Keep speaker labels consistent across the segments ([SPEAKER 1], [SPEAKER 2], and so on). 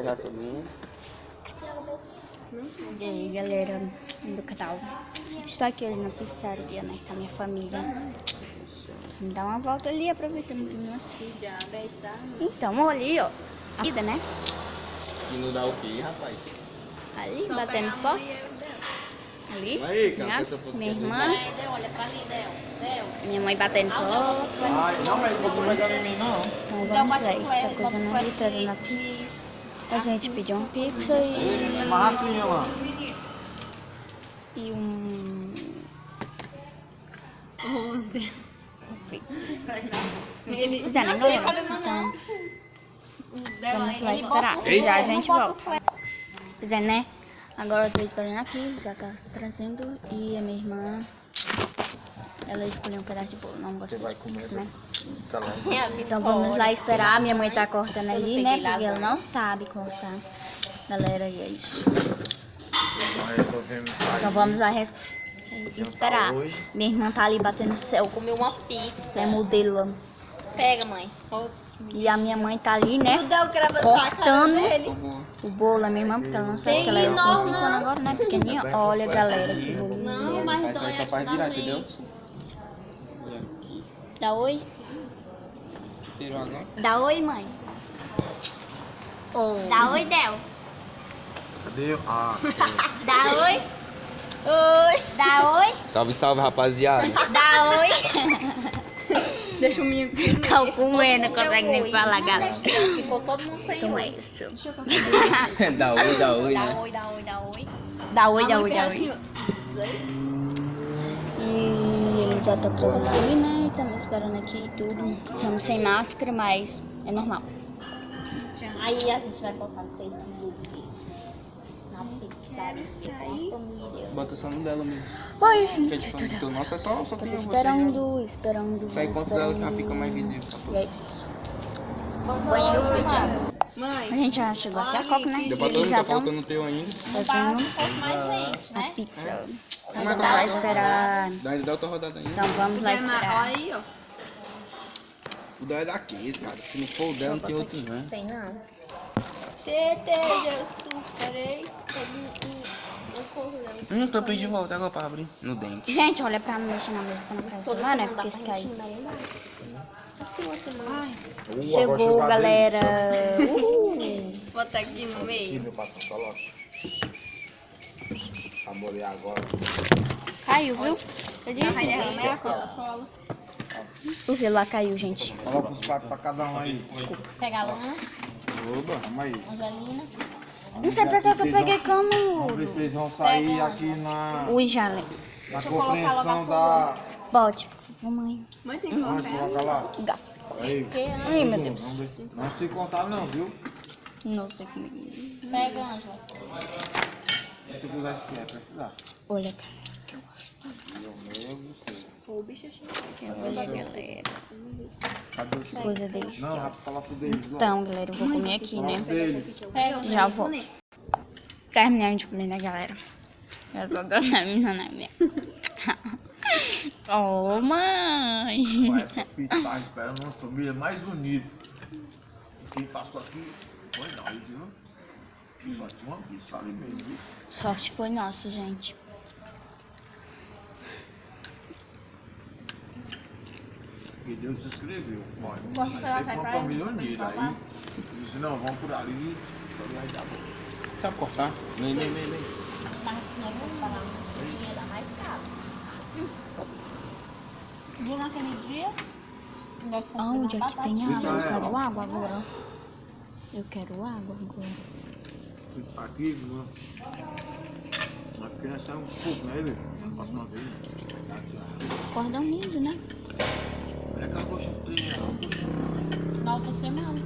[SPEAKER 1] pegar tudinho.
[SPEAKER 2] E aí, galera do canal. Estou aqui hoje na pizzaria, né? Com a minha família. Vamos dar uma volta ali, aproveitando que nós. Então, olha ali, ó. A vida, né?
[SPEAKER 1] E não dá o quê, rapaz?
[SPEAKER 2] Ali, batendo forte. Ali,
[SPEAKER 1] Aí, cara,
[SPEAKER 2] né?
[SPEAKER 1] essa foto
[SPEAKER 2] Minha
[SPEAKER 1] que é
[SPEAKER 2] irmã.
[SPEAKER 3] Olha pra ali, Del.
[SPEAKER 2] Minha mãe batendo forte.
[SPEAKER 1] Ai, não, mas não vou pegar em mim, não.
[SPEAKER 2] Então vamos lá, está coisando ali, trazendo a pizza. A gente pediu uma pizza
[SPEAKER 1] É massinha lá.
[SPEAKER 2] e um...
[SPEAKER 3] Ele...
[SPEAKER 2] Pois é, né, galera? Então, vamos lá esperar.
[SPEAKER 1] Ei.
[SPEAKER 2] Já a gente volta. Pois é, né? Agora eu tô esperando aqui, já tá trazendo. E a minha irmã, ela escolheu um pedaço de bolo. Não gosta de pizza, né? Então vamos lá esperar. Minha mãe tá cortando ali, né? Porque ela não sabe cortar. Galera, e é isso.
[SPEAKER 1] Nós resolvemos sair.
[SPEAKER 2] Então vamos lá esperar.
[SPEAKER 1] hoje.
[SPEAKER 2] Minha irmã tá ali batendo céu.
[SPEAKER 3] Comeu uma pizza.
[SPEAKER 2] É modelo.
[SPEAKER 3] Pega, mãe.
[SPEAKER 2] E a minha mãe tá ali, né?
[SPEAKER 3] O Del grava
[SPEAKER 2] Cortando
[SPEAKER 3] dele.
[SPEAKER 2] o bolo, a minha irmã, porque ela não sabe que ela tem 5 anos agora, né? Pequenininha. Olha, galera, que bolo.
[SPEAKER 3] Não, mas
[SPEAKER 1] Essa aí só faz virar, entendeu?
[SPEAKER 3] gente.
[SPEAKER 1] Aqui.
[SPEAKER 2] Dá oi?
[SPEAKER 1] Tirou agora?
[SPEAKER 2] Dá oi, mãe. Dá oi, Del.
[SPEAKER 1] Cadê? Ah,
[SPEAKER 2] Dá oi.
[SPEAKER 3] Oi.
[SPEAKER 2] Dá oi.
[SPEAKER 1] salve, salve, rapaziada.
[SPEAKER 2] Dá oi.
[SPEAKER 3] Deixa o menino
[SPEAKER 2] Tá comendo, não consegue nem falar, galera.
[SPEAKER 3] Ficou todo mundo sem
[SPEAKER 2] Toma
[SPEAKER 3] oi.
[SPEAKER 2] isso.
[SPEAKER 1] dá oi,
[SPEAKER 3] Dá
[SPEAKER 1] né?
[SPEAKER 3] oi, dá oi, dá oi.
[SPEAKER 2] Dá oi,
[SPEAKER 3] A
[SPEAKER 2] dá
[SPEAKER 3] mãe
[SPEAKER 2] oi,
[SPEAKER 3] fez
[SPEAKER 2] dá
[SPEAKER 3] assim,
[SPEAKER 2] oi.
[SPEAKER 3] ó.
[SPEAKER 2] E ele já tá trazendo ali, né? Estamos esperando aqui e tudo. Estamos sem máscara, mas é normal. Aí a gente vai botar no Facebook. Na pizzaria com a família.
[SPEAKER 1] Bota só no dela mesmo.
[SPEAKER 2] Oi,
[SPEAKER 1] Porque
[SPEAKER 2] gente.
[SPEAKER 1] de nossa é só tem você.
[SPEAKER 2] Esperando.
[SPEAKER 1] Sai conta dela que já fica mais visível.
[SPEAKER 2] E é isso. Banheiro vídeo. A
[SPEAKER 3] Mãe,
[SPEAKER 2] gente já chegou aqui a Coca, né?
[SPEAKER 1] Deu pra todo
[SPEAKER 2] Eles
[SPEAKER 1] mundo,
[SPEAKER 2] já
[SPEAKER 1] tá
[SPEAKER 2] estão
[SPEAKER 1] faltando o teu ainda.
[SPEAKER 2] fazendo
[SPEAKER 3] mais gente,
[SPEAKER 2] a
[SPEAKER 3] né?
[SPEAKER 2] pizza.
[SPEAKER 1] Como é
[SPEAKER 2] Vamos
[SPEAKER 1] que
[SPEAKER 2] lá
[SPEAKER 1] vai
[SPEAKER 2] esperar.
[SPEAKER 1] Ainda dá outra rodada ainda.
[SPEAKER 2] Então vamos lá
[SPEAKER 3] olha
[SPEAKER 2] esperar.
[SPEAKER 3] aí, ó.
[SPEAKER 1] O dela é daqueles, cara. Se não for o dela, não tem outro, não.
[SPEAKER 2] Tem não.
[SPEAKER 3] Certeza, superei.
[SPEAKER 1] Tô pedindo de volta agora pra abrir no dente.
[SPEAKER 2] Gente, olha pra não mexer na mesa pra não cair o celular, né? Porque se cair. Chegou, galera.
[SPEAKER 3] Bota aqui no meio.
[SPEAKER 1] Meu patrão, só logo. Saborear agora.
[SPEAKER 2] Caiu, viu? Eu disse. O celular caiu, gente.
[SPEAKER 1] Coloca os pratos pra cada um aí.
[SPEAKER 3] Pega a lã,
[SPEAKER 1] Oba, calma aí.
[SPEAKER 3] Angelina.
[SPEAKER 2] Não sei pra que eu peguei
[SPEAKER 1] Vamos ver
[SPEAKER 2] canudo.
[SPEAKER 1] se vocês vão sair aqui na
[SPEAKER 2] Ui, Jale.
[SPEAKER 1] compreensão da...
[SPEAKER 2] Bote, por favor, mãe.
[SPEAKER 3] Mãe, tem que
[SPEAKER 1] Onde? Coloca lá.
[SPEAKER 2] Gafe.
[SPEAKER 1] Aí.
[SPEAKER 2] Ai, meu
[SPEAKER 1] Vamos
[SPEAKER 2] Deus.
[SPEAKER 1] ver. Não se contar não, viu?
[SPEAKER 2] Não sei comigo.
[SPEAKER 3] Pega, Ângela.
[SPEAKER 1] Tem que usar esse aqui, vai precisar.
[SPEAKER 2] Olha, cara, que eu gosto.
[SPEAKER 1] Meu Deus do céu.
[SPEAKER 3] Ô, bicho, achei.
[SPEAKER 2] Olha, galera.
[SPEAKER 1] Cadê o seu?
[SPEAKER 2] Coisa deles.
[SPEAKER 1] Não, rápido, fala pro deles.
[SPEAKER 2] Então, galera, eu vou comer aqui,
[SPEAKER 1] Fala
[SPEAKER 2] né?
[SPEAKER 1] pro deles.
[SPEAKER 3] Pega,
[SPEAKER 2] Já volto. Terminando de comer, né, galera? Já tô terminando, né, minha? Oh, mãe.
[SPEAKER 1] Com essa pizza, tá esperando uma família mais unida. E quem passou aqui foi nós, viu? Que só tinha uma pizza ali mesmo, viu?
[SPEAKER 2] Sorte foi nossa, gente.
[SPEAKER 1] Porque Deus escreveu. Olha, vai ser uma família unida. Aí disse, não, vamos por ali. Vai dar bom. Sabe cortar? Nem.
[SPEAKER 3] Mas se não fosse parar um ia dar mais caro. Viu naquele dia? Nós compramos
[SPEAKER 2] Onde é
[SPEAKER 3] uma
[SPEAKER 2] que tem
[SPEAKER 3] batatinha.
[SPEAKER 2] água? Eu quero água agora. Eu quero água agora.
[SPEAKER 1] Aqui, mano. Mas criança é um pouco, né, velho? Próxima vez.
[SPEAKER 2] Cordão lindo, né?
[SPEAKER 1] Olha aquela coxa preta.
[SPEAKER 3] Na outra semana.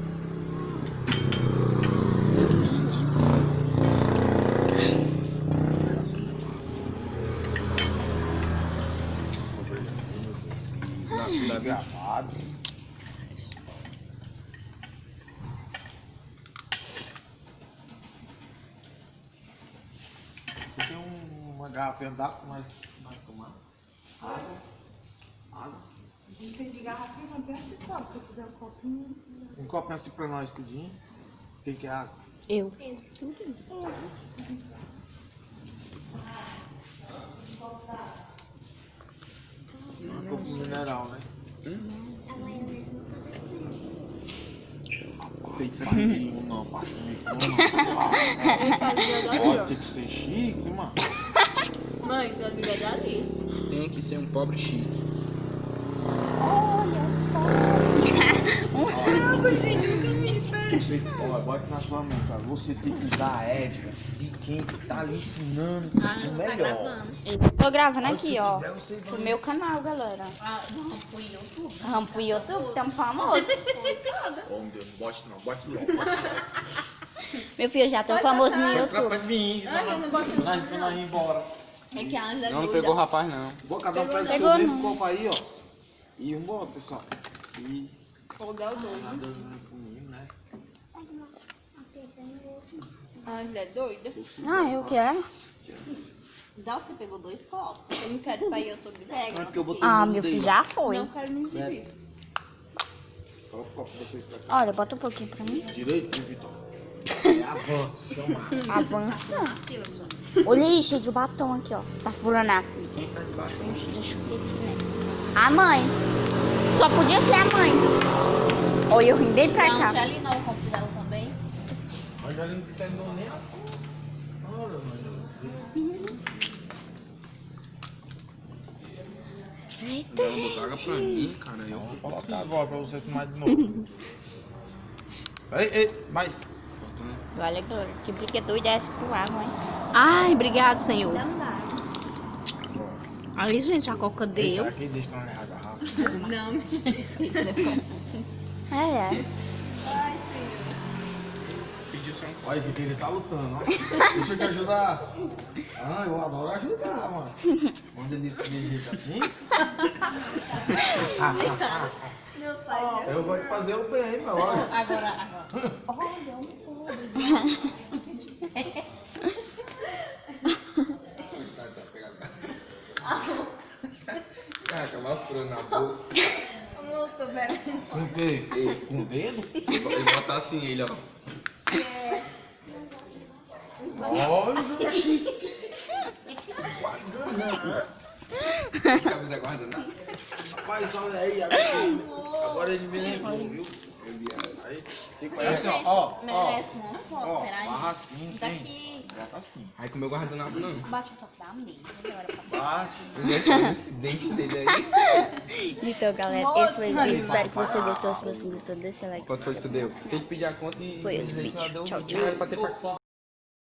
[SPEAKER 1] Tá gravado. Você tem uma garrafa d'água pra nós tomar? Água?
[SPEAKER 4] Não tem de garrafinha, mas peça esse copo. Se você quiser um copinho.
[SPEAKER 1] Um copinho assim pra nós, tudinho. Quem quer água?
[SPEAKER 2] Eu.
[SPEAKER 1] Um pouco mineral, né? Tem que ser chique, não, pai. Pode ter que ser chique, mano.
[SPEAKER 3] Mãe, tu amiga dali.
[SPEAKER 4] Tem que ser um pobre chique.
[SPEAKER 1] Você, ó, bota na sua mente, cara. Você tem que usar a ética de quem tá lhe ensinando o
[SPEAKER 3] Tá
[SPEAKER 1] melhor.
[SPEAKER 3] gravando.
[SPEAKER 2] Tô gravando
[SPEAKER 1] Aí,
[SPEAKER 2] aqui,
[SPEAKER 1] se
[SPEAKER 2] ó.
[SPEAKER 1] quiser, você vai-
[SPEAKER 2] No meu canal, galera.
[SPEAKER 3] Ah, não, fui YouTube.
[SPEAKER 2] Vamos pro YouTube, tamo famoso.
[SPEAKER 1] Ô, meu Deus, não bote não, bote logo. Bote logo.
[SPEAKER 2] Meu filho, eu já tô famoso no
[SPEAKER 1] Tropa
[SPEAKER 2] YouTube.
[SPEAKER 1] de mim,
[SPEAKER 3] Ai, não bota
[SPEAKER 1] nós vamos ir embora.
[SPEAKER 3] É que a Ângela é
[SPEAKER 4] Não, não
[SPEAKER 3] doida.
[SPEAKER 4] pegou o rapaz, não.
[SPEAKER 1] Vou cada um pega o
[SPEAKER 2] Pegou
[SPEAKER 1] seu mesmo
[SPEAKER 2] não.
[SPEAKER 1] copo aí, ó. E vambora, pessoal. E
[SPEAKER 3] O Del doido.
[SPEAKER 1] nada comigo, né?
[SPEAKER 3] A Ângela é doida.
[SPEAKER 2] Ah, eu quero.
[SPEAKER 3] Dá você pegou 2 copos. Eu não quero ir pra YouTube. Pega.
[SPEAKER 1] É porque eu vou
[SPEAKER 2] Ah, meu filho já foi.
[SPEAKER 3] Não quero me exibir.
[SPEAKER 1] Coloca o copo pra vocês pra cá.
[SPEAKER 2] Olha, bota um pouquinho pra mim.
[SPEAKER 1] Direito, Vitor. É avanço, chamar.
[SPEAKER 2] Avança. Olha aí, cheio de batom aqui, ó. Tá furando a filha.
[SPEAKER 1] Quem tá de baixo?
[SPEAKER 2] Deixa eu ver aqui, né? A mãe. Só podia ser a mãe. Olha, eu vim bem pra
[SPEAKER 3] Não,
[SPEAKER 2] cá.
[SPEAKER 3] já ali não, o copo dela também.
[SPEAKER 1] Mas já não terminou nem a hora, mano.
[SPEAKER 2] Eita,
[SPEAKER 4] Não,
[SPEAKER 2] gente.
[SPEAKER 4] traga pra mim, cara. Eu
[SPEAKER 1] Vou
[SPEAKER 4] vou
[SPEAKER 1] colocar agora pra você tomar de novo. Ei, mais.
[SPEAKER 2] Olha, galera, que brinquedo doido é essa pro água, hein?
[SPEAKER 3] Ai, obrigado, Senhor.
[SPEAKER 2] Não dá.
[SPEAKER 3] Ali, gente, a coca
[SPEAKER 1] Esse
[SPEAKER 3] deu.
[SPEAKER 1] aqui deixa na garrafa.
[SPEAKER 3] Não, me depois.
[SPEAKER 2] É.
[SPEAKER 4] pedir só um
[SPEAKER 1] Olha, esse aqui ele tá lutando, ó. Deixa eu te ajudar. Ah, eu adoro ajudar, mano. Quando ele se jeito assim. Eu gosto de fazer o bem, meu. Olha.
[SPEAKER 3] Agora. Olha,
[SPEAKER 4] Caraca, vai furando na boca.
[SPEAKER 3] eu tô vendo.
[SPEAKER 1] Com o quê? Com o dedo?
[SPEAKER 4] Ele botar assim, ele, ó.
[SPEAKER 1] Olha, chique.
[SPEAKER 4] Camisa guardada.
[SPEAKER 1] Rapaz, olha aí. Agora ele me lembrou, viu? Aí, fica aí assim, ó.
[SPEAKER 3] Merece uma foto,
[SPEAKER 1] Ó,
[SPEAKER 3] peraí.
[SPEAKER 1] barra assim, tem.
[SPEAKER 3] Daqui.
[SPEAKER 1] Já tá assim.
[SPEAKER 4] Aí comeu guardanapo, não.
[SPEAKER 3] Bate a foto da mesa, agora pra
[SPEAKER 1] Bate.
[SPEAKER 4] Eu já tinha esse dente dele aí.
[SPEAKER 2] Então, galera, esse foi o vídeo. Espero que você gostou. Se você gostou, deixa o like.
[SPEAKER 4] Quanto foi que tu deu? Tem que pedir a conta e...
[SPEAKER 2] Foi esse vídeo. Tchau, tchau.
[SPEAKER 4] Pra ter